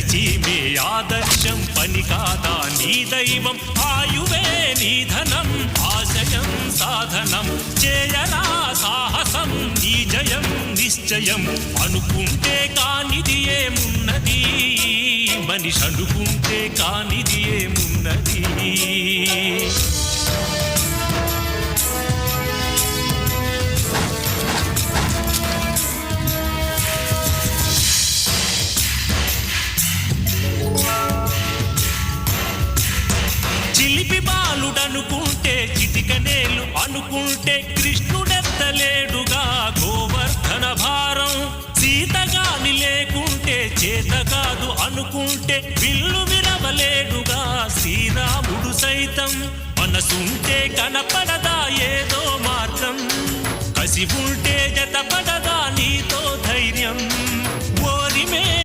చీమే ఆదర్శం పని కాదా నీ దైవం ఆయువే నీ ధనం ఆశయం సాధనం చేయరా సాహసం నీ జయం నిశ్చయం అనుకుంటే కానిది ఏమున్నది మనిషి అనుకుంటే కానిది ఏమున్నది చిలిపి బాలుడనుకుంటే చిటికనేలు అనుకుంటే కృష్ణుడెత్తలేడుగా గోవర్ధన భారం సీతగాని లేకుంటే చేత కాదు అనుకుంటే విల్లు విరవలేడుగా శ్రీరాముడు సైతం మనసుంటే కనపడదా ఏదో మార్గం కసి ఉంటే జతపడదా నీతో ధైర్యం